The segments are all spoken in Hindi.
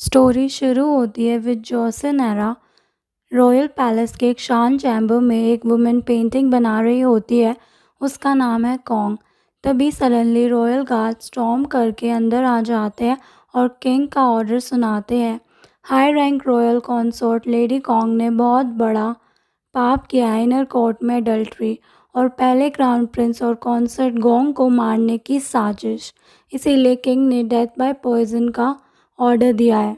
स्टोरी शुरू होती है with Jason era royal palace के एक शांत चैम्बर में एक वुमेन पेंटिंग बना रही होती है। उसका नाम है कॉन्ग। तभी सडनली रॉयल गार्ड स्टॉर्म करके अंदर आ जाते हैं और किंग का ऑर्डर सुनाते हैं। High rank royal consort lady Kong ने बहुत बड़ा पाप किया है, इनर कोर्ट में अडल्ट्री और पहले क्राउन प्रिंस और कॉन्सर्ट गोंग को मारने की साजिश। इसीलिए किंग ने डेथ बाय पॉइजन का ऑर्डर दिया है।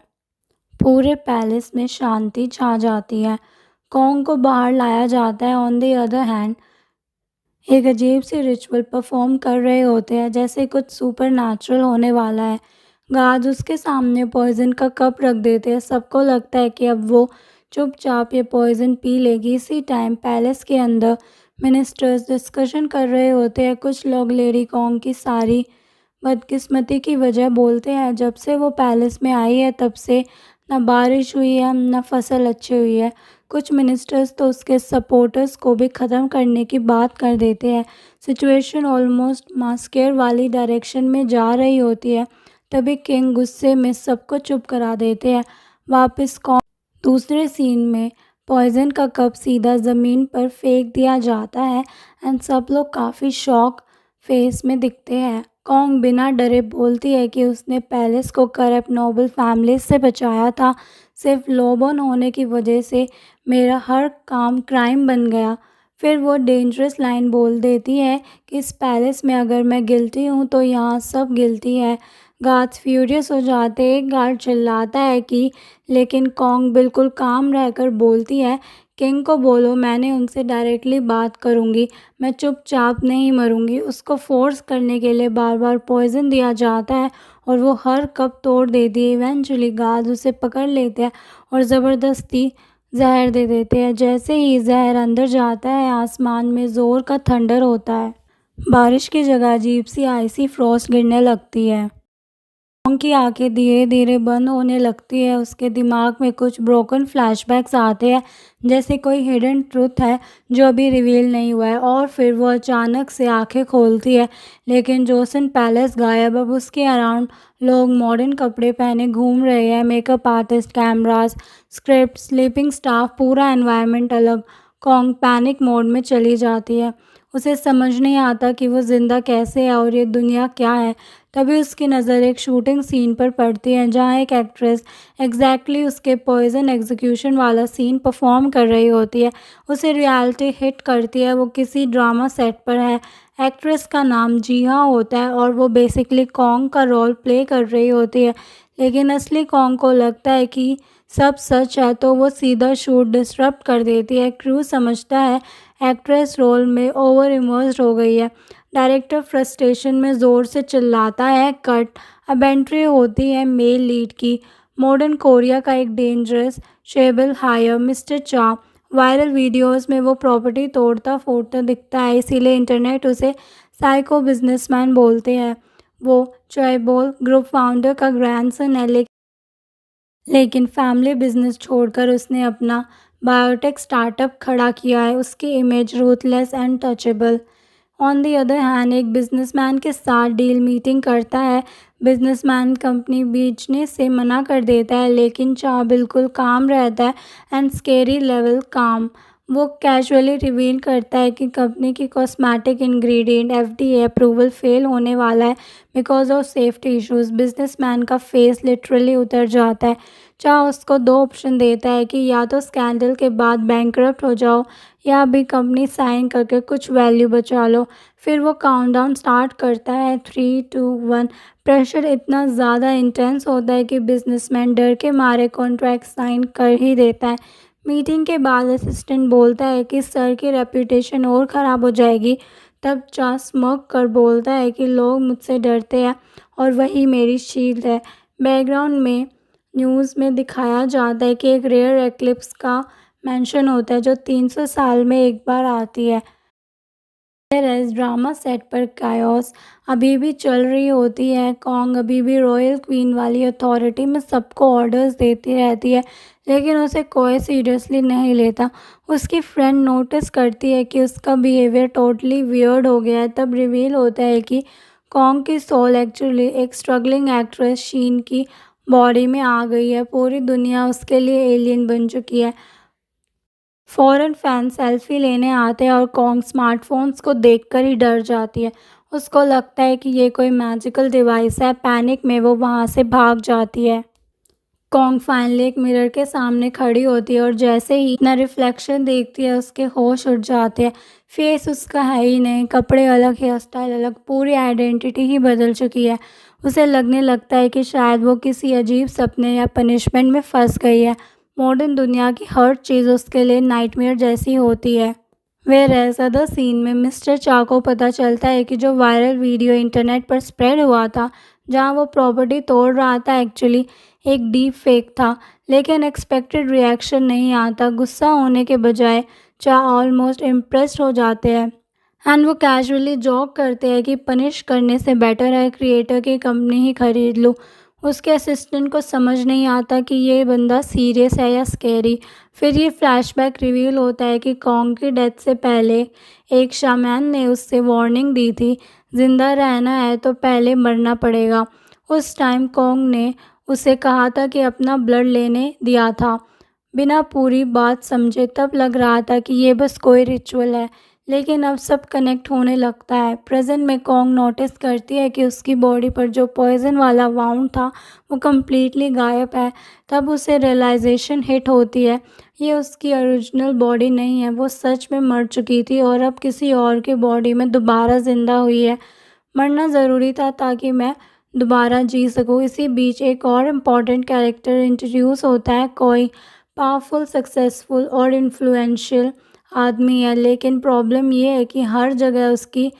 पूरे पैलेस में शांति छा जाती है। कॉन्ग को बाहर लाया जाता है। ऑन द अदर हैंड एक अजीब सी रिचुअल परफॉर्म कर रहे होते हैं, जैसे कुछ सुपर नेचुरल होने वाला है। गार्ड उसके सामने पॉइजन का कप रख देते हैं। सबको लगता है कि अब वो चुपचाप ये पॉइजन पी लेगी। इसी टाइम पैलेस के अंदर मिनिस्टर्स डिस्कशन कर रहे होते हैं। कुछ लोग लेडी कॉन्ग की सारी बदकिस्मती की वजह बोलते हैं। जब से वो पैलेस में आई है तब से न बारिश हुई है न फसल अच्छी हुई है। कुछ मिनिस्टर्स तो उसके सपोर्टर्स को भी ख़त्म करने की बात कर देते हैं। सिचुएशन ऑलमोस्ट मास्केर वाली डायरेक्शन में जा रही होती है। तभी किंग गुस्से में सबको चुप करा देते हैं। वापस कौन दूसरे सीन में पॉइजन का कप सीधा ज़मीन पर फेंक दिया जाता है एंड सब लोग काफ़ी शॉक फेस में दिखते हैं। कॉन्ग बिना डरे बोलती है कि उसने पैलेस को करप्ट नोबल फैमिली से बचाया था। सिर्फ लोबन होने की वजह से मेरा हर काम क्राइम बन गया। फिर वो डेंजरस लाइन बोल देती है कि इस पैलेस में अगर मैं गिल्टी हूँ तो यहाँ सब गिल्टी है। गार्ड्स फ्यूरियस हो जाते। एक गार्ड चिल्लाता है कि लेकिन कॉन्ग बिल्कुल काम रहकर बोलती है, किंग को बोलो मैंने उनसे डायरेक्टली बात करूँगी, मैं चुपचाप नहीं मरूँगी। उसको फोर्स करने के लिए बार बार पॉइजन दिया जाता है और वो हर कप तोड़ देती है। इवेंचुअली गार्ड उसे पकड़ लेते हैं और ज़बरदस्ती जहर दे देते हैं। जैसे ही जहर अंदर जाता है आसमान में ज़ोर का थंडर होता है। बारिश की जगह अजीब सी आइसी फ्रॉस्ट गिरने लगती है। कॉन्ग की आंखें धीरे धीरे बंद होने लगती है। उसके दिमाग में कुछ ब्रोकन फ्लैशबैक्स आते हैं, जैसे कोई हिडन ट्रुथ है जो अभी रिवील नहीं हुआ है। और फिर वो अचानक से आंखें खोलती है, लेकिन जोसन पैलेस गायब। अब उसके अराउंड लोग मॉडर्न कपड़े पहने घूम रहे हैं। Makeup artist, cameras, script, sleeping staff, पूरा एनवायरनमेंट अलग। कॉन्ग पैनिक मोड में चली जाती है। उसे समझ नहीं आता कि वो ज़िंदा कैसे है और ये दुनिया क्या है। तभी उसकी नज़र एक शूटिंग सीन पर पड़ती है, जहाँ एक एक्ट्रेस एग्जैक्टली उसके पॉइजन एग्जीक्यूशन वाला सीन परफॉर्म कर रही होती है। उसे रियलिटी हिट करती है। वो किसी ड्रामा सेट पर है। एक्ट्रेस का नाम जीहा होता है और वो बेसिकली कॉन्ग का रोल प्ले कर रही होती है। लेकिन असली कॉन्ग को लगता है कि सब सच है, तो वो सीधा शूट डिसरप्ट कर देती है। क्रू समझता है एक्ट्रेस रोल में ओवर इमर्स्ड हो गई है। डायरेक्टर फ्रस्ट्रेशन में ज़ोर से चिल्लाता है, कट। अब एंट्री होती है मेल लीड की। मॉडर्न कोरिया का एक डेंजरस शेबल हायर मिस्टर चा। वायरल वीडियोस में वो प्रॉपर्टी तोड़ता फोड़ता दिखता है, इसीलिए इंटरनेट उसे साइको बिजनेसमैन बोलते हैं। वो चॉयबोल ग्रुप फाउंडर का ग्रैंडसन है, लेकिन फैमिली बिजनेस छोड़कर उसने अपना बायोटेक स्टार्टअप खड़ा किया है। उसकी image ruthless and touchable. On the other hand एक बिजनेसमैन के साथ डील मीटिंग करता है। बिजनेसमैन कंपनी बेचने से मना कर देता है, लेकिन चाह बिल्कुल काम रहता है एंड स्केरी लेवल काम। वो कैजुअली रिवील करता है कि कंपनी की cosmetic ingredient FDA approval fail होने वाला है because of safety issues. Businessman का फेस लिटरली उतर जाता है। चाह उसको दो ऑप्शन देता है कि या तो स्कैंडल के बाद बैंकरप्ट हो जाओ या अभी कंपनी साइन करके कुछ वैल्यू बचा लो। फिर वो काउंटडाउन स्टार्ट करता है, 3, 2, 1। प्रेशर इतना ज़्यादा इंटेंस होता है कि बिजनेसमैन डर के मारे कॉन्ट्रैक्ट साइन कर ही देता है। मीटिंग के बाद असिस्टेंट बोलता है कि सर की रेपुटेशन और ख़राब हो जाएगी। तब चा स्मोक कर बोलता है कि लोग मुझसे डरते हैं और वही मेरी शील्ड है। बैकग्राउंड में न्यूज़ में दिखाया जाता है कि एक रेयर एक्लिप्स का मेंशन होता है जो 300 साल में एक बार आती है। इस ड्रामा सेट पर कायोस अभी भी चल रही होती है। कॉन्ग अभी भी रॉयल क्वीन वाली अथॉरिटी में सबको ऑर्डर्स देती रहती है, लेकिन उसे कोई सीरियसली नहीं लेता। उसकी फ्रेंड नोटिस करती है कि उसका बिहेवियर टोटली वियर्ड हो गया है। तब रिवील होता है कि कॉन्ग की सोल एक्चुअली एक स्ट्रगलिंग एक्ट्रेस शीन की बॉडी में आ गई है। पूरी दुनिया उसके लिए एलियन बन चुकी है। फ़ौरन फैन सेल्फी लेने आते हैं और कॉन्ग स्मार्टफ़ोन्स को देखकर ही डर जाती है। उसको लगता है कि ये कोई मैजिकल डिवाइस है। पैनिक में वो वहाँ से भाग जाती है। कॉन्ग फाइनली एक मिरर के सामने खड़ी होती है और जैसे ही अपना रिफ्लेक्शन देखती है उसके होश उड़ जाते हैं। फेस उसका है ही नहीं, कपड़े अलग, हेयर स्टाइल अलग, पूरी आइडेंटिटी ही बदल चुकी है। उसे लगने लगता है कि शायद वो किसी अजीब सपने या पनिशमेंट में फंस गई है। मॉडर्न दुनिया की हर चीज़ उसके लिए नाइटमेयर जैसी होती है। वेयरएज़ अदर सीन में मिस्टर चा को पता चलता है कि जो वायरल वीडियो इंटरनेट पर स्प्रेड हुआ था, जहां वो प्रॉपर्टी तोड़ रहा था, एक्चुअली एक डीप फेक था। लेकिन एक्सपेक्टेड रिएक्शन नहीं आता। गुस्सा होने के बजाय चा ऑलमोस्ट इम्प्रेस्ड हो जाते हैं एंड वो कैजुअली जॉक करते हैं कि पनिश करने से बेटर है क्रिएटर की कंपनी ही खरीद लूँ। उसके असिस्टेंट को समझ नहीं आता कि ये बंदा सीरियस है या स्कैरी। फिर ये फ्लैशबैक रिवील होता है कि कॉन्ग की डेथ से पहले एक शामैन ने उससे वार्निंग दी थी, जिंदा रहना है तो पहले मरना पड़ेगा। उस टाइम कॉन्ग ने उसे कहा था कि अपना ब्लड लेने दिया था। बिना पूरी बात समझे तब लग रहा था कि ये बस कोई रिचुअल है, लेकिन अब सब कनेक्ट होने लगता है। प्रेजेंट में कॉन्ग नोटिस करती है कि उसकी बॉडी पर जो पॉइजन वाला वाउंड था वो कम्प्लीटली गायब है। तब उसे रियलाइजेशन हिट होती है, ये उसकी ओरिजिनल बॉडी नहीं है। वो सच में मर चुकी थी और अब किसी और की बॉडी में दोबारा ज़िंदा हुई है। मरना ज़रूरी था ताकि मैं दोबारा जी सकूं। इसी बीच एक और इम्पॉर्टेंट कैरेक्टर इंट्रोड्यूस होता है। कोई पावरफुल, सक्सेसफुल और इन्फ्लुएंशियल आदमी है, लेकिन प्रॉब्लम ये है कि हर जगह उसकी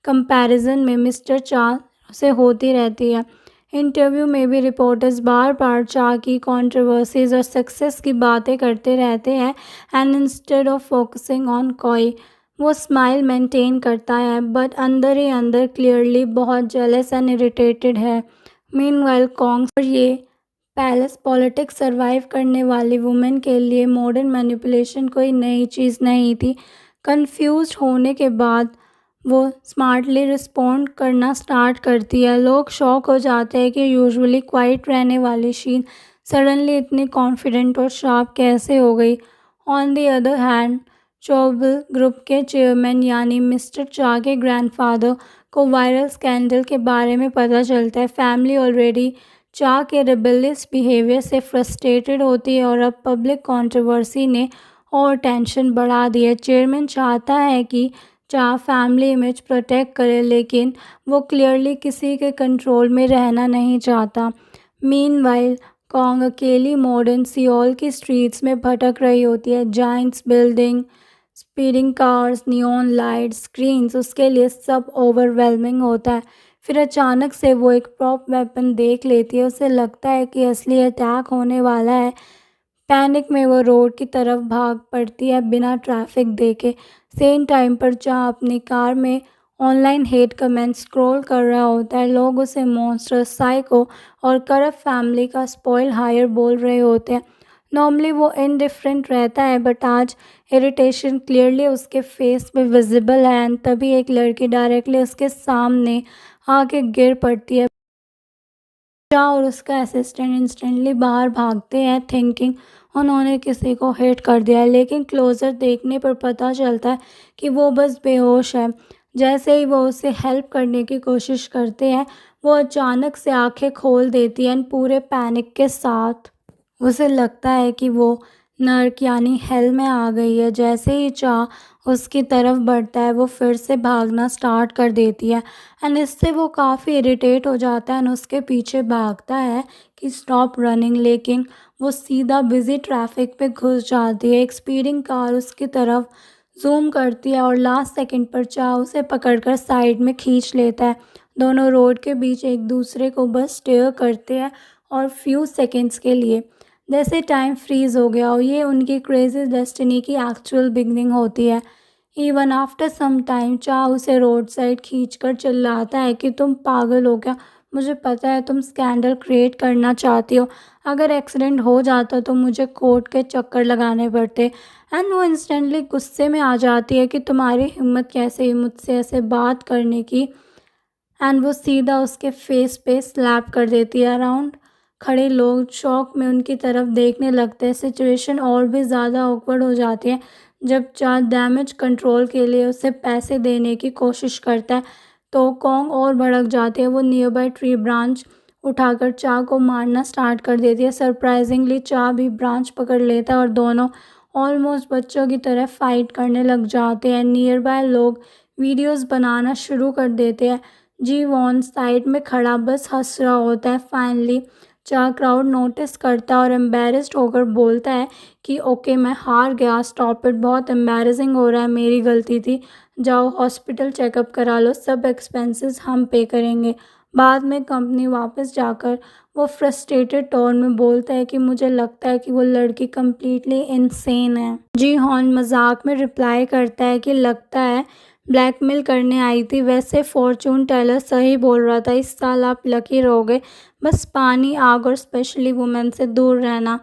कंपैरिजन में मिस्टर चा से होती रहती है। इंटरव्यू में भी रिपोर्टर्स बार बार चा की कंट्रोवर्सीज और सक्सेस की बातें करते रहते हैं and instead of focusing on कोई, वो स्माइल मेंटेन करता है बट अंदर ही अंदर क्लियरली बहुत जेलस एंड इरिटेटेड है। मीनवाइल कॉन्ग और ये पैलेस पॉलिटिक्स सर्वाइव करने वाली वुमेन के लिए मॉडर्न मैनिपुलेशन कोई नई चीज़ नहीं थी। कंफ्यूज्ड होने के बाद वो स्मार्टली रिस्पॉन्ड करना स्टार्ट करती है। लोग शॉक हो जाते हैं कि यूजुअली क्वाइट रहने वाली शीन सडनली इतनी कॉन्फिडेंट और शार्प कैसे हो गई। On the other hand chaebol group के चेयरमैन यानी मिस्टर चा के ग्रैंडफादर को वायरल स्कैंडल के बारे में पता चलता है। फैमिली ऑलरेडी चा के रिबेलियस बिहेवियर से फ्रस्ट्रेटेड होती है और अब पब्लिक कंट्रोवर्सी ने और टेंशन बढ़ा दी है। चेयरमैन चाहता है कि चा फैमिली इमेज प्रोटेक्ट करे, लेकिन वो क्लियरली किसी के कंट्रोल में रहना नहीं चाहता। मीनवाइल कॉन्ग अकेली मॉडर्न सियोल की स्ट्रीट्स में भटक रही होती है। Giants building, speeding cars, neon lights, screens, उसके लिए सब ओवरवेलमिंग होता है। फिर अचानक से वो एक प्रॉप वेपन देख लेती है। उसे लगता है कि असली अटैक होने वाला है। पैनिक में वो रोड की तरफ भाग पड़ती है बिना ट्रैफिक देखे। सेम टाइम पर जहाँ अपनी कार में ऑनलाइन हेट कमेंट स्क्रॉल कर रहा होता है, लोग उसे मॉन्स्टर, साइको और करप्ट फैमिली का स्पॉइल हायर बोल रहे होते हैं। नॉर्मली वो इनडिफरेंट रहता है बट आज इरिटेशन क्लियरली उसके फेस पे विजिबल है। एंड तभी एक लड़की डायरेक्टली उसके सामने आके गिर पड़ती है। चा और उसका असिस्टेंट इंस्टेंटली बाहर भागते हैं थिंकिंग उन्होंने किसी को हिट कर दिया है, लेकिन क्लोजर देखने पर पता चलता है कि वो बस बेहोश है। जैसे ही वो उसे हेल्प करने की कोशिश करते हैं, वो अचानक से आंखें खोल देती है पूरे पैनिक के साथ। उसे लगता है कि वो नर्क यानी हेल में आ गई है। जैसे ही चा उसकी तरफ बढ़ता है, वो फिर से भागना स्टार्ट कर देती है एंड इससे वो काफ़ी इरिटेट हो जाता है एंड उसके पीछे भागता है कि स्टॉप रनिंग, लेकिन वो सीधा बिजी ट्रैफिक पे घुस जाती है। एक स्पीडिंग कार उसकी तरफ जूम करती है और लास्ट सेकंड पर चा उसे पकड़कर साइड में खींच लेता है। दोनों रोड के बीच एक दूसरे को बस स्टेयर करते हैं और फ्यू सेकंड्स के लिए जैसे टाइम फ्रीज हो गया और ये उनकी क्रेजी डेस्टिनी की एक्चुअल बिगनिंग होती है। इवन आफ्टर सम टाइम चा उसे रोड साइड खींच कर चिल्लाता है कि तुम पागल हो क्या, मुझे पता है तुम स्कैंडल क्रिएट करना चाहती हो, अगर एक्सीडेंट हो जाता तो मुझे कोर्ट के चक्कर लगाने पड़ते। एंड वो इंस्टेंटली गुस्से में आ जाती है कि तुम्हारी हिम्मत कैसे हुई मुझसे ऐसे बात करने की। एंड वो सीधा उसके फेस पे स्लैप कर देती है। अराउंड खड़े लोग शॉक में उनकी तरफ देखने लगते हैं। सिचुएशन और भी ज़्यादा ऑकवर्ड हो जाती है जब चा डैमेज कंट्रोल के लिए उसे पैसे देने की कोशिश करता है तो कॉन्ग और भड़क जाती है। वो नियर बाय ट्री ब्रांच उठाकर चा को मारना स्टार्ट कर देती है। सरप्राइजिंगली चा भी ब्रांच पकड़ लेता है और दोनों ऑलमोस्ट बच्चों की तरह फाइट करने लग जाते हैं। नियर बाय लोग वीडियोस बनाना शुरू कर देते हैं। जी वॉन साइड में खड़ा बस हंस रहा होता है। फाइनली चा क्राउड नोटिस करता है और एम्बेरस्ड होकर बोलता है कि ओके मैं हार गया, स्टॉप इट, बहुत एम्बेरसिंग हो रहा है, मेरी गलती थी, जाओ हॉस्पिटल चेकअप करा लो, सब एक्सपेंसेस हम पे करेंगे। बाद में कंपनी वापस जाकर वो फ्रस्ट्रेटेड टोन में बोलता है कि मुझे लगता है कि वो लड़की कम्प्लीटली इनसेन है। जी हॉन मजाक में रिप्लाई करता है कि लगता है ब्लैकमेल करने आई थी, वैसे फॉर्चून टेलर सही बोल रहा था, इस साल आप लकी रहोगे, बस पानी आग और स्पेशली वुमेन से दूर रहना।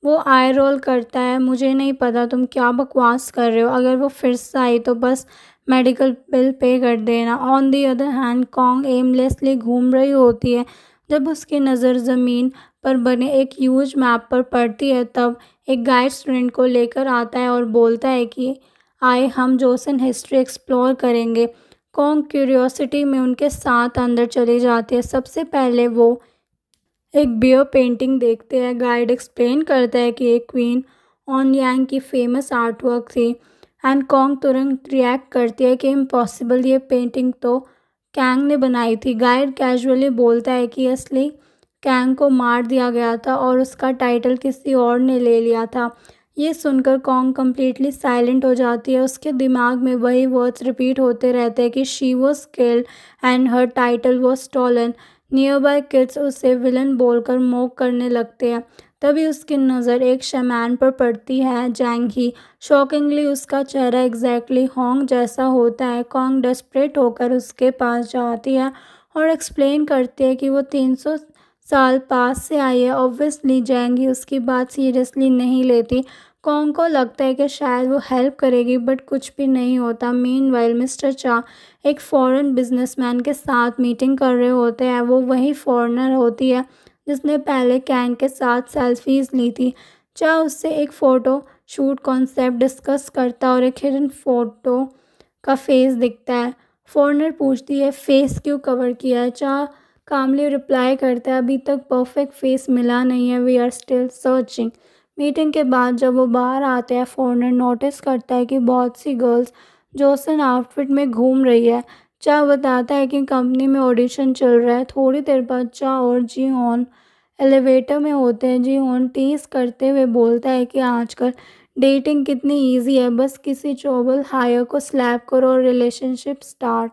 वो आई रोल करता है, मुझे नहीं पता तुम क्या बकवास कर रहे हो, अगर वो फिर से आई तो बस मेडिकल बिल पे कर देना। On the other hand Kong aimlessly घूम रही होती है। जब उसकी नज़र ज़मीन पर बने एक ह्यूज मैप पर पड़ती है तब एक गाइड स्टूडेंट को लेकर आता है और बोलता है कि आए हम जोसन हिस्ट्री एक्सप्लोर करेंगे। कॉन्ग क्यूरियोसिटी में उनके साथ अंदर चली जाती है। सबसे पहले वो एक बियर पेंटिंग देखते हैं। गाइड एक्सप्लेन करता है कि एक क्वीन ऑन यांग की फेमस आर्टवर्क थी एंड कॉन्ग तुरंत रिएक्ट करती है कि इम्पॉसिबल, ये पेंटिंग तो कैंग ने बनाई थी। गाइड कैजुअली बोलता है कि असली कैंग को मार दिया गया था और उसका टाइटल किसी और ने ले लिया था। ये सुनकर कॉन्ग कम्प्लीटली साइलेंट हो जाती है। उसके दिमाग में वही वर्ड्स रिपीट होते रहते हैं कि she was killed and her title was stolen. Near by Keats उसे विलन बोलकर मॉक करने लगते हैं। तभी उसकी नज़र एक शैमान पर पड़ती है, जैंग ही। शॉकिंगली उसका चेहरा एग्जैक्टली होंग जैसा होता है। कॉन्ग डेस्परेट होकर उसके पास जाती है और एक्सप्लेन करती है कि वो 300 साल पास से आई है। ऑब्वियसली जैंग ही उसकी बात सीरियसली नहीं लेती। कॉन्ग को लगता है कि शायद वो हेल्प करेगी बट कुछ भी नहीं होता। मीनवाइल मिस्टर चा एक फॉरेन बिजनेसमैन के साथ मीटिंग कर रहे होते हैं। वो वही फॉरेनर होती है जिसने पहले कैंग के साथ सेल्फीज ली थी। चा उससे एक फ़ोटो शूट कॉन्सेप्ट डिस्कस करता और एक हिडन फ़ोटो का फेस दिखता है। फॉरेनर पूछती है फेस क्यों कवर किया है। चा कामली रिप्लाई करता है अभी तक परफेक्ट फेस मिला नहीं है, we are still searching. Meeting के बाद जब वो बाहर आते हैं फॉरेनर नोटिस करता है कि बहुत सी गर्ल्स जोसन आउटफिट में घूम रही है। चा बताता है कि कंपनी में ऑडिशन चल रहा है। थोड़ी देर बाद चा और जी हॉन एलिवेटर में होते हैं। जी हॉन टीज करते हुए बोलता है कि आजकल डेटिंग कितनी इजी है, बस किसी चोबल हायर को स्लैप करो और रिलेशनशिप स्टार्ट।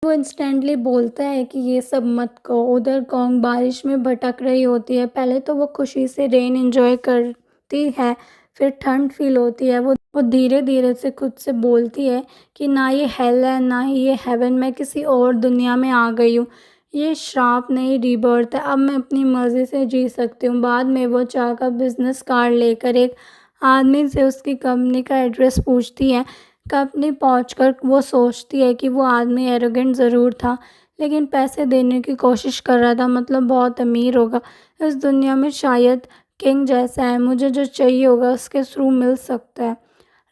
वो इंस्टेंटली बोलता है कि ये सब मत कहो। उधर कॉन्ग बारिश में भटक रही होती है। पहले तो वो खुशी से रेन एंजॉय करती है, फिर ठंड फील होती है। वो धीरे धीरे से खुद से बोलती है कि ना ये हेल है ना ही ये हेवन, मैं किसी और दुनिया में आ गई हूँ। ये श्राप नहीं रीबर्थ है, अब मैं अपनी मर्ज़ी से जी सकती हूँ। बाद में वो चाह का बिजनेस कार्ड लेकर एक आदमी से उसकी कंपनी का एड्रेस पूछती है। कंपनी पहुंचकर वो सोचती है कि वो आदमी एरोगेंट ज़रूर था लेकिन पैसे देने की कोशिश कर रहा था, मतलब बहुत अमीर होगा। इस दुनिया में शायद किंग जैसा है, मुझे जो चाहिए होगा उसके थ्रू मिल सकता है।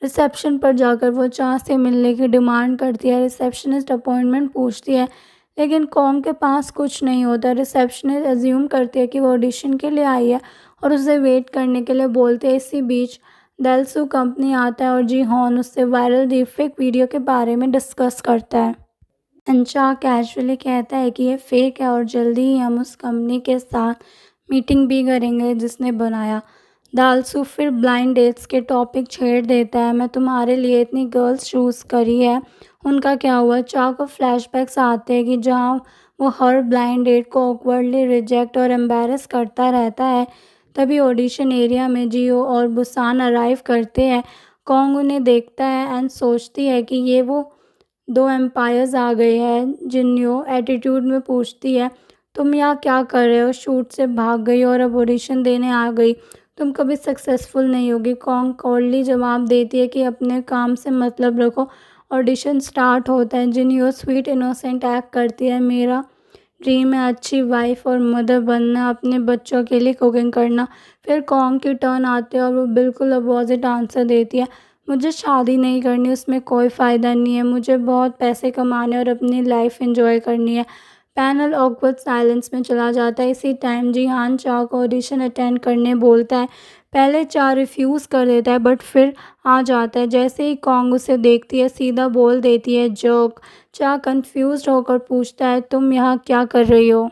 रिसेप्शन पर जाकर वो चाह से मिलने की डिमांड करती है। रिसेप्शनिस्ट अपॉइंटमेंट पूछती है लेकिन कॉन्ग के पास कुछ नहीं होता। रिसेप्शनिस्ट एज्यूम करती है कि वो ऑडिशन के लिए आई है और उसे वेट करने के लिए बोलते हैं। इसी बीच डेल्सू कंपनी आता है और जी हॉन उससे वायरल डीपफेक वीडियो के बारे में डिस्कस करता है। अंचा कैजुअली कहता है कि ये फेक है और जल्दी ही हम उस कंपनी के साथ मीटिंग भी करेंगे जिसने बनाया। दालसू फिर ब्लाइंड डेट्स के टॉपिक छेड़ देता है। मैं तुम्हारे लिए इतनी गर्ल्स चूज़ करी है, उनका क्या हुआ। चा को फ्लैशबैक्स आते हैं कि जहाँ वो हर ब्लाइंड डेट को ऑकवर्डली रिजेक्ट और एम्बेरस करता रहता है। तभी ऑडिशन एरिया में जियो और बुसान अराइव करते हैं। कॉन्ग उन्हें देखता है एंड सोचती है कि ये वो दो एम्पायर्स आ गए हैं। जिन्यो एटीट्यूड में पूछती है तुम यहाँ क्या कर रहे हो, शूट से भाग गई और अब ऑडिशन देने आ गई, तुम कभी सक्सेसफुल नहीं होगी। कॉन्ग कोल्डली जवाब देती है कि अपने काम से मतलब रखो। ऑडिशन स्टार्ट होता है। जिन्यो स्वीट इनोसेंट एक्ट करती है, मेरा ड्रीम है अच्छी वाइफ और मदर बनना, अपने बच्चों के लिए कुकिंग करना। फिर कॉन्ग की टर्न आती है और वो बिल्कुल अपोजिट आंसर देती है, मुझे शादी नहीं करनी, उसमें कोई फ़ायदा नहीं है, मुझे बहुत पैसे कमाने और अपनी लाइफ एंजॉय करनी है। पैनल ऑकवर्ड साइलेंस में चला जाता है। इसी टाइम जिहान चाह को ऑडिशन अटेंड करने बोलता है। पहले चाह रिफ्यूज़ कर देता है बट फिर आ जाता है। जैसे ही कॉन्ग उसे देखती है सीधा बोल देती है, जोक। चाह कंफ्यूज्ड होकर पूछता है, तुम यहाँ क्या कर रही हो?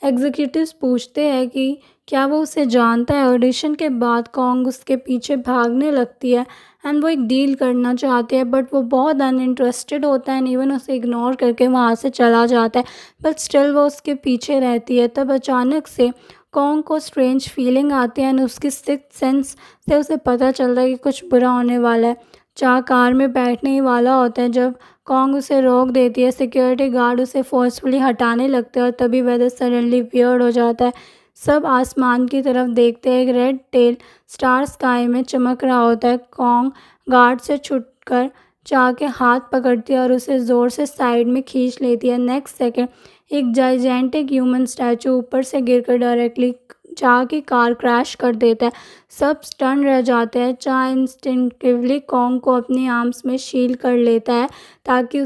एग्जीक्यूटिव्स पूछते हैं कि क्या वो उसे जानता है। ऑडिशन के बाद कॉन्ग उसके पीछे भागने लगती है एंड वो एक डील करना चाहते हैं बट वो बहुत अनइंटरेस्टेड होता है एंड इवन उसे इग्नोर करके वहाँ से चला जाता है, बट स्टिल वो उसके पीछे रहती है। तब अचानक से कॉन्ग को स्ट्रेंज फीलिंग आती है एंड उसकी सिक्स्थ सेंस से उसे पता चलता है कि कुछ बुरा होने वाला है। चाह कार में बैठने ही वाला होता है जब कॉन्ग उसे रोक देती है। सिक्योरिटी गार्ड उसे फोर्सफुली हटाने लगते हैं और तभी वेदर सडनली वियर्ड हो जाता है। सब आसमान की तरफ देखते हैं, एक रेड टेल स्टार स्काई में चमक रहा होता है। कॉन्ग गार्ड से छुटकर चाह के हाथ पकड़ती है और उसे ज़ोर से साइड में खींच लेती है। नेक्स्ट सेकंड एक जाइजेंटिक ह्यूमन स्टैचू ऊपर से गिरकर डायरेक्टली चाह की कार क्रैश कर देता है। सब स्टन रह जाते हैं। चाह इंस्टिंक्टिवली कॉन्ग को अपनी आर्म्स में शील कर लेता है ताकि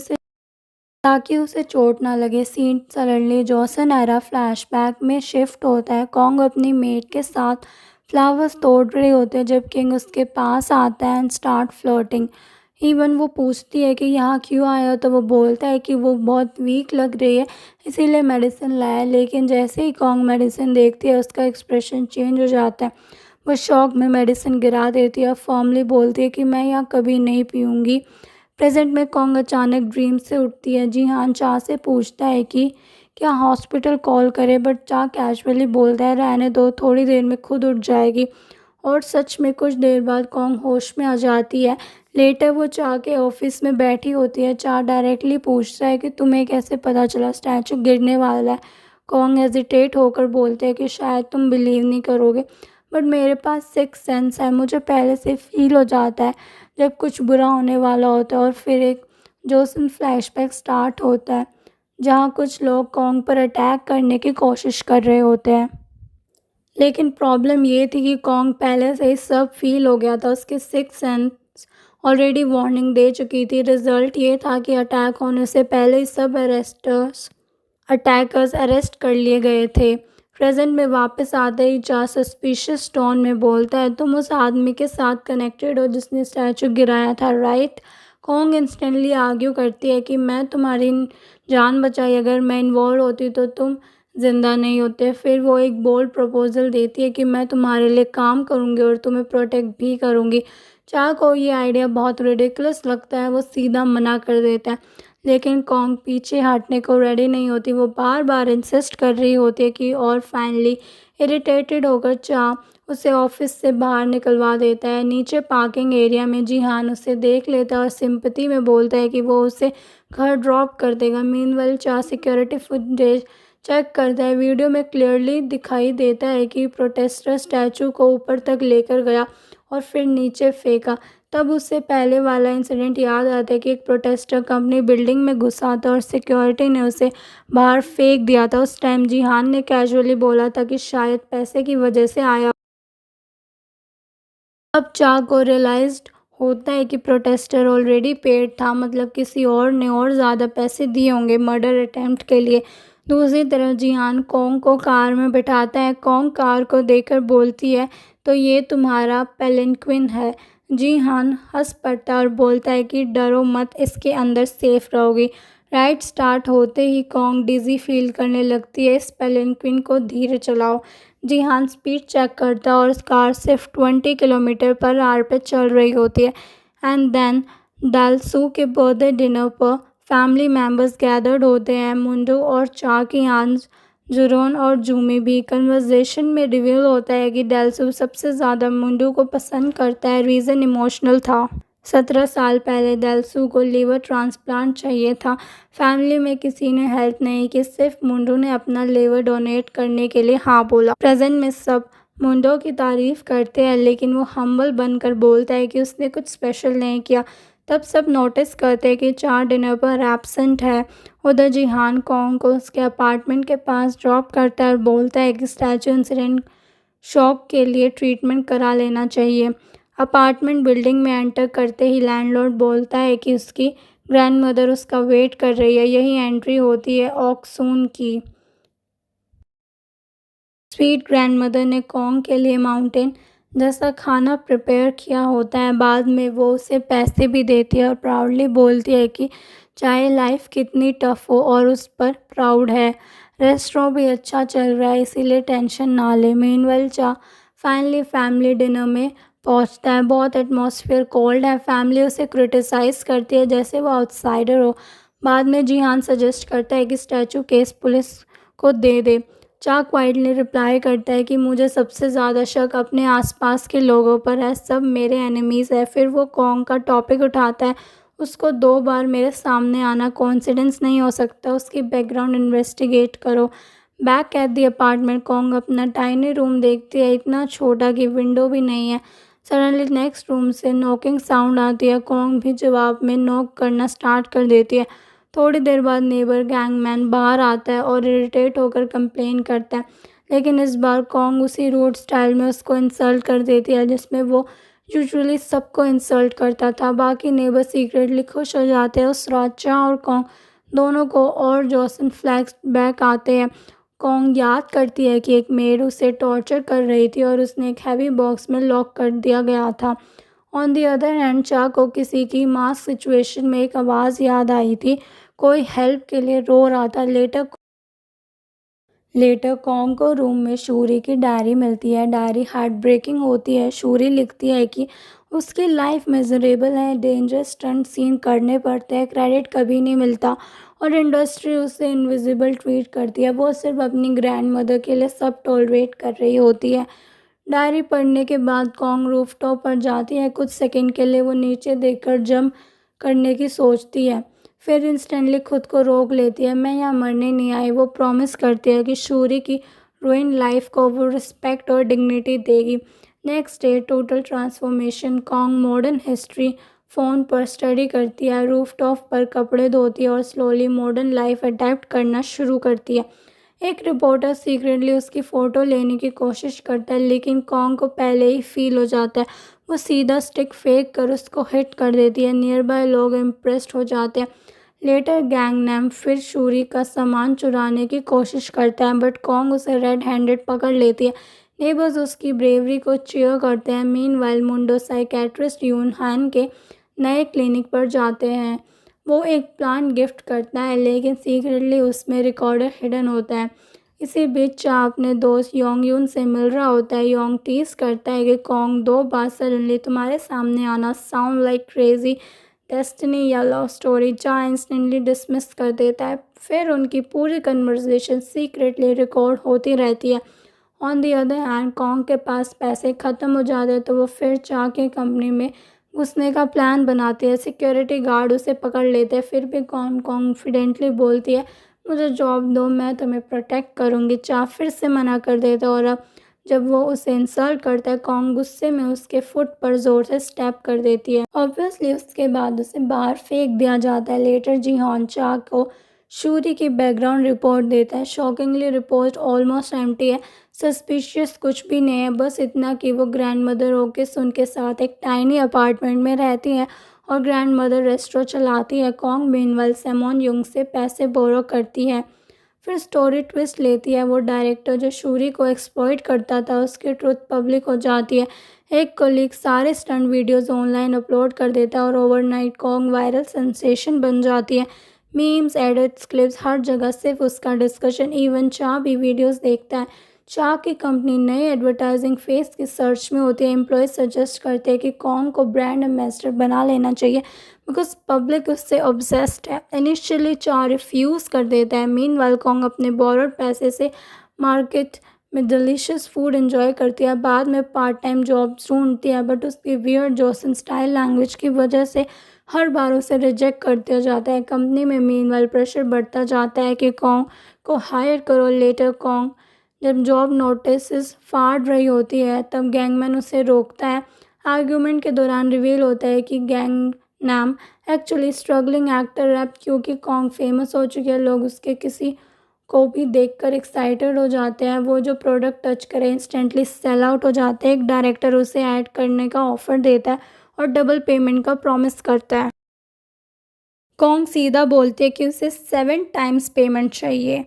उसे चोट ना लगे। Scene suddenly Jason era flashback में शिफ्ट होता है। कॉन्ग अपनी मेट के साथ फ्लावर्स तोड़ रहे होते हैं जब किंग उसके पास आता है एंड स्टार्ट फ्लर्टिंग। इवन वो पूछती है कि यहाँ क्यों आया हो, तो वो बोलता है कि वो बहुत वीक लग रही है इसीलिए मेडिसिन लाया। लेकिन जैसे ही कॉन्ग मेडिसिन देखती है उसका एक्सप्रेशन चेंज हो जाता है। वो शॉक में मेडिसिन गिरा देती है और फॉर्मली बोलती है कि मैं यहाँ कभी नहीं पीऊँगी। प्रेजेंट में कॉन्ग अचानक ड्रीम से उठती है। जिहान चाह से पूछता है कि क्या हॉस्पिटल कॉल करे, बट चाह कैजुअली बोलता है रहने दो, थोड़ी देर में खुद उठ जाएगी। और सच में कुछ देर बाद कॉन्ग होश में आ जाती है। लेटर वो चाह के ऑफिस में बैठी होती है। चाह डायरेक्टली पूछता है कि तुम्हें कैसे पता चला स्टैचू गिरने वाला है। कॉन्ग हेजिटेट होकर बोलते हैं कि शायद तुम बिलीव नहीं करोगे बट मेरे पास सिक्स सेंस है, मुझे पहले से फील हो जाता है जब कुछ बुरा होने वाला होता है। और फिर एक जोसन फ्लैशबैक स्टार्ट होता है जहाँ कुछ लोग कॉन्ग पर अटैक करने की कोशिश कर रहे होते हैं। लेकिन प्रॉब्लम ये थी कि कॉन्ग पहले से ही सब फील हो गया था। उसके सिक्स सेंस ऑलरेडी वार्निंग दे चुकी थी। रिजल्ट ये था कि अटैक होने से पहले ही सब अटैकर्स अरेस्ट कर लिए गए थे। प्रेजेंट में वापस आते ही चाह सस्पिशियस टोन में बोलता है, तुम उस आदमी के साथ कनेक्टेड हो जिसने स्टैचू गिराया था, राइट? कॉन्ग इंस्टेंटली आर्ग्यू करती है कि मैं तुम्हारी जान बचाई, अगर मैं इन्वॉल्व होती तो तुम ज़िंदा नहीं होते। फिर वो एक बोल्ड प्रपोजल देती है कि मैं तुम्हारे लिए काम करूँगी और तुम्हें प्रोटेक्ट भी करूँगी। चाह को ये आइडिया बहुत रिडिकुलस लगता है, वो सीधा मना कर देता है। लेकिन कॉन्ग पीछे हटने को रेडी नहीं होती। वो बार बार इंसिस्ट कर रही होती है कि, और फाइनली इरिटेटेड होकर चाह उसे ऑफिस से बाहर निकलवा देता है। नीचे पार्किंग एरिया में जिहान उसे देख लेता है और सिंपैथी में बोलता है कि वो उसे घर ड्रॉप कर देगा। मीनवाइल चाह सिक्योरिटी फुटेज चेक करता है। वीडियो में क्लियरली दिखाई देता है कि प्रोटेस्टर स्टैचू को ऊपर तक लेकर गया और फिर नीचे फेंका। तब उससे पहले वाला इंसिडेंट याद आता है कि एक प्रोटेस्टर कंपनी बिल्डिंग में घुसा था और सिक्योरिटी ने उसे बाहर फेंक दिया था। उस टाइम जिहान ने कैजुअली बोला था कि शायद पैसे की वजह से आया। अब चाह को रियलाइज्ड होता है कि प्रोटेस्टर ऑलरेडी पेड था, मतलब किसी और ने और ज़्यादा पैसे दिए होंगे मर्डर अटेम्प्ट के लिए। दूसरी तरफ जिहान कॉन्ग को कार में बिठाता है। कॉन्ग कार को देखकर बोलती है, तो ये तुम्हारा पेलिंक्विन है। जिहान हंस पड़ता है और बोलता है कि डरो मत, इसके अंदर सेफ रहोगी। राइड स्टार्ट होते ही कॉन्ग डिजी फील करने लगती है। इस पेलिंक्विन को धीरे चलाओ। जिहान स्पीड चेक करता है और कार सिर्फ 20 किलोमीटर पर आवर पे चल रही होती है। एंड देन डालसू के बर्थडे डिनर पर फैमिली मेम्बर्स गैदर्ड होते हैं। मुंडू और चाह की आंस जुरोन और जूमी भी। कन्वर्सेशन में रिवील होता है कि डेल्सू सबसे ज़्यादा मुंडू को पसंद करता है। रीज़न इमोशनल था। 17 साल पहले डेल्सू को लीवर ट्रांसप्लांट चाहिए था। फैमिली में किसी ने हेल्प नहीं की, सिर्फ मुंडू ने अपना लीवर डोनेट करने के लिए हाँ बोला। प्रेजेंट में सब मुंडो की तारीफ़ करते हैं लेकिन वो हम्बल बनकर बोलता है कि उसने कुछ स्पेशल नहीं किया, तब सब नोटिस करते हैं कि चा डिनर पर एब्सेंट है। उधर जिहान कॉन्ग को उसके अपार्टमेंट के पास ड्रॉप करता है और बोलता है कि स्टैचू इंसिडेंट शॉक के लिए ट्रीटमेंट करा लेना चाहिए। अपार्टमेंट बिल्डिंग में एंटर करते ही लैंडलॉर्ड बोलता है कि उसकी ग्रैंडमदर उसका वेट कर रही है। यही एंट्री होती है ऑक्सून की। स्वीट ग्रैंडमदर ने कॉन्ग के लिए माउंटेन जैसा खाना प्रिपेयर किया होता है। बाद में वो उसे पैसे भी देती है और प्राउडली बोलती है कि चाहे लाइफ कितनी टफ हो और उस पर प्राउड है। रेस्टोरेंट भी अच्छा चल रहा है, इसीलिए टेंशन ना ले। मीनवाइल चा फाइनली फैमिली डिनर में पहुंचता है। बहुत एटमॉस्फेयर कोल्ड है। फैमिली उसे क्रिटिसाइज़ करती है जैसे वो आउटसाइडर हो। बाद में जिहान सजेस्ट करता है कि स्टैचू केस पुलिस को दे दे। चा क्वाइटली रिप्लाई करता है कि मुझे सबसे ज़्यादा शक अपने आसपास के लोगों पर है, सब मेरे एनिमीज़ है। फिर वो कॉन्ग का टॉपिक उठाता है, उसको 2 बार मेरे सामने आना कोइंसिडेंस नहीं हो सकता, उसकी बैकग्राउंड इन्वेस्टिगेट करो। Back at the apartment Kong अपना टाइनी रूम देखती है, इतना छोटा कि विंडो भी नहीं है। सडनली नेक्स्ट रूम से नॉकिंग साउंड आती है। कॉन्ग भी जवाब में नॉक करना स्टार्ट कर देती है। थोड़ी देर बाद नेबर गैंगमैन बाहर आता है और इरिटेट होकर कंप्लेन करता है, लेकिन इस बार कॉन्ग उसी रूड स्टाइल में उसको इंसल्ट कर देती है जिसमें वो यूजुअली सबको इंसल्ट करता था। बाकी नेबर सीक्रेटली खुश हो जाते हैं। उस रात चा और कॉन्ग दोनों को और जोसन फ्लैश बैक आते हैं। कॉन्ग याद करती है कि एक मेड उसे टॉर्चर कर रही थी और उसने एक हैवी बॉक्स में लॉक कर दिया गया था। ऑन दी अदर हैंड चा को किसी की मास सिचुएशन में एक आवाज़ याद आई थी, कोई हेल्प के लिए रो रहा था। लेटर कॉन्ग को रूम में शूरी की डायरी मिलती है। डायरी हार्ट ब्रेकिंग होती है। शूरी लिखती है कि उसकी लाइफ मिजरेबल है, डेंजरस स्टंट सीन करने पड़ते हैं, क्रेडिट कभी नहीं मिलता और इंडस्ट्री उसे इनविजिबल ट्रीट करती है। वो सिर्फ अपनी ग्रैंड मदर के लिए सब टॉलरेट कर रही होती है। डायरी पढ़ने के बाद कॉन्ग रूफटॉप पर जाती है। कुछ सेकंड के लिए वो नीचे देखकर जंप करने की सोचती है, फिर इंस्टेंटली खुद को रोक लेती है। मैं यहाँ मरने नहीं आई। वो प्रॉमिस करती है कि शूरी की रूइन लाइफ को वो रिस्पेक्ट और डिग्निटी देगी। Next day total transformation. Kong modern history phone पर स्टडी करती है, रूफटॉप पर कपड़े धोती है और स्लोली मॉडर्न लाइफ अडेप्ट करना शुरू करती है। एक रिपोर्टर सीक्रेटली उसकी फ़ोटो लेने की कोशिश करता है, लेकिन कॉन्ग को पहले ही फील हो जाता है। वो सीधा स्टिक फेंक कर उसको हिट कर देती है। नियर बाय लोग इम्प्रेस्ड हो जाते हैं। लेटर गैंगनैम फिर शूरी का सामान चुराने की कोशिश करता है, बट कॉन्ग उसे रेड हैंडेड पकड़ लेती है। नेबर्स उसकी ब्रेवरी को चीयर करते हैं। मीनवाइल मुंडो साइकेट्रिस्ट यून हान के नए क्लिनिक पर जाते हैं। वो एक प्लांट गिफ्ट करता है, लेकिन सीक्रेटली उसमें रिकॉर्डर हिडन होता है। इसी बीच चा अपने दोस्त योंग यून से मिल रहा होता है। योंग टीज करता है कि कॉन्ग 2 बार सडनली तुम्हारे सामने आना साउंड लाइक क्रेजी डेस्टिनी या लव स्टोरी। चा इंस्टेंटली डिसमिस कर देता है। फिर उनकी पूरी कन्वर्सेशन सीक्रेटली रिकॉर्ड होती रहती है। On the other hand Kong के पास पैसे ख़त्म हो जाते हैं तो वो फिर चा के कंपनी में घुसने का प्लान बनाती है। सिक्योरिटी गार्ड उसे पकड़ लेते हैं, फिर भी कॉन्फिडेंटली बोलती है मुझे जॉब दो, मैं तुम्हें प्रोटेक्ट करूँगी। चा फिर से मना कर देता है और अब जब वो उसे इंसल्ट करता है कॉन्ग गुस्से में उसके फुट पर ज़ोर से स्टेप कर देती है। ऑब्वियसली उसके बाद उसे बाहर फेंक दिया जाता है। लेटर जिहान चा को शूरी की बैकग्राउंड रिपोर्ट देता है। शॉकिंगली रिपोर्ट ऑलमोस्ट एम्प्टी है। सस्पिशियस कुछ भी नहीं है, बस इतना कि वो ग्रैंड मदर ओकिस उनके साथ एक टाइनी अपार्टमेंट में रहती है और ग्रैंड मदर रेस्टोरेंट चलाती है। कॉन्ग मीनवाइल सेमोन युंग से पैसे बोरो करती है। फिर स्टोरी ट्विस्ट लेती है। वो डायरेक्टर जो शूरी को एक्सप्लॉइट करता था उसकी ट्रुथ पब्लिक हो जाती है। एक कोलीग सारे स्टंट वीडियोस ऑनलाइन अपलोड कर देता है और ओवरनाइट कॉन्ग वायरल सेंसेशन बन जाती है। मीम्स, एडिट्स, क्लिप्स हर जगह सिर्फ उसका डिस्कशन। इवन चा भी वीडियोस देखता है। चा की कंपनी नई एडवर्टाइजिंग फेस की सर्च में होती है। एम्प्लॉय सजेस्ट करते हैं कि कॉन्ग को ब्रांड एम्बेसडर बना लेना चाहिए बिकॉज पब्लिक उससे ऑब्सेस्ड है। इनिशियली चा रिफ्यूज़ कर देता है। मीनवाइल कॉन्ग अपने बोरोड पैसे से मार्केट में डिलीशियस फूड एंजॉय करती है। बाद में पार्ट टाइम जॉब ढूंढती है, बट उसकी वियर्ड जोसन स्टाइल लैंग्वेज की वजह से हर बार उसे रिजेक्ट करते जाता है। कंपनी में मीनवाइल प्रेशर बढ़ता जाता है कि कॉन्ग को हायर करो। लेटर कॉन्ग जब जॉब नोटिस फाड़ रही होती है तब गैंगमैन उसे रोकता है। आर्ग्यूमेंट के दौरान रिवील होता है कि गैंग नाम एक्चुअली स्ट्रगलिंग एक्टर रैप, क्योंकि कॉन्ग फेमस हो चुके हैं, लोग उसके किसी को भी देखकर एक्साइटेड हो जाते हैं। वो जो प्रोडक्ट टच करे इंस्टेंटली सेल आउट हो जाते हैं। एक डायरेक्टर उसे ऐड करने का ऑफर देता है और डबल पेमेंट का प्रॉमिस करता है। कॉन्ग सीधा बोलते हैं कि उसे 7 टाइम्स पेमेंट चाहिए।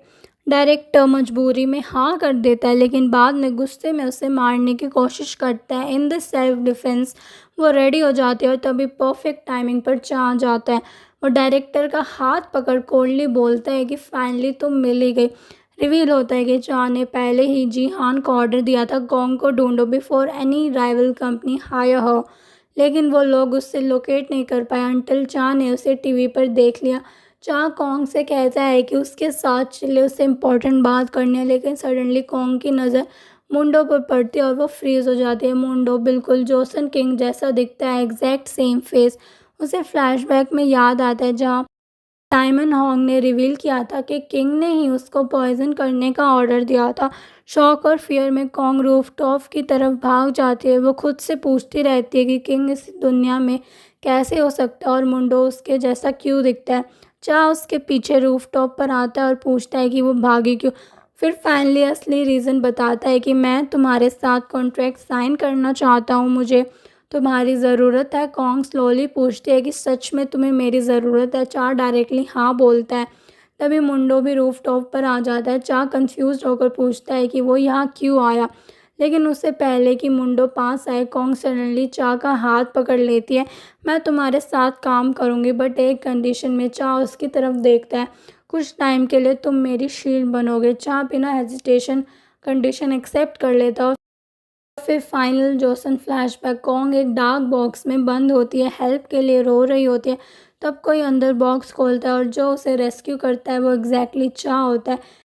डायरेक्टर मजबूरी में हाँ कर देता है, लेकिन बाद में गुस्से में उसे मारने की कोशिश करता है। इन द सेल्फ डिफेंस वो रेडी हो जाती है और तभी परफेक्ट टाइमिंग पर चा आ जाता है। और डायरेक्टर का हाथ पकड़ कोल्डली बोलता है कि फाइनली तुम मिल ही गई। रिवील होता है कि चा ने पहले ही जीहान को ऑर्डर दिया था, कॉन्ग को ढूंढो before any rival company hire हो, लेकिन वो लोग उससे लोकेट नहीं कर पाए अंटिल चा ने उसे टीवी पर देख लिया। चा कॉन्ग से कहता है कि उसके साथ चले, उससे इम्पोर्टेंट बात करनी है, लेकिन सडनली कॉन्ग की नज़र मुंडो पर पड़ती है और वो फ्रीज हो जाती है। मुंडो बिल्कुल जोसन किंग जैसा दिखता है, एग्जैक्ट सेम फेस। उसे फ्लैशबैक में याद आता है जहाँ साइमन होंग ने रिवील किया था कि किंग ने ही उसको पॉइजन करने का ऑर्डर दिया था। शॉक और फियर में कॉन्ग रूफटॉप की तरफ भाग जाती है। वो खुद से पूछती रहती है कि किंग इस दुनिया में कैसे हो सकता है और मुंडो उसके जैसा क्यों दिखता है। चाह उसके पीछे रूफटॉप पर आता है और पूछता है कि वो भागी क्यों। फिर फाइनली असली रीज़न बताता है कि मैं तुम्हारे साथ कॉन्ट्रैक्ट साइन करना चाहता हूँ, मुझे तुम्हारी ज़रूरत है। कॉन्ग स्लोली पूछती है कि सच में तुम्हें मेरी ज़रूरत है। चार डायरेक्टली हाँ बोलता है। तभी मुंडो भी रूफ टॉप पर आ जाता है। चार कंफ्यूज होकर पूछता है कि वो यहाँ क्यों आया, लेकिन उससे पहले कि मुंडो पास आए कॉन्ग सडनली चा का हाथ पकड़ लेती है। मैं तुम्हारे साथ काम करूँगी, बट एक कंडीशन में। चा उसकी तरफ देखता है। कुछ टाइम के लिए तुम मेरी शील्ड बनोगे। चा बिना हेजिटेशन कंडीशन एक्सेप्ट कर लेता है। फिर फाइनल जोसन फ्लैशबैक, कॉन्ग एक डार्क बॉक्स में बंद होती है, हेल्प के लिए रो रही होती है। तब कोई अंदर बॉक्स खोलता है और जो उसे रेस्क्यू करता है वो एग्जैक्टली चा होता है।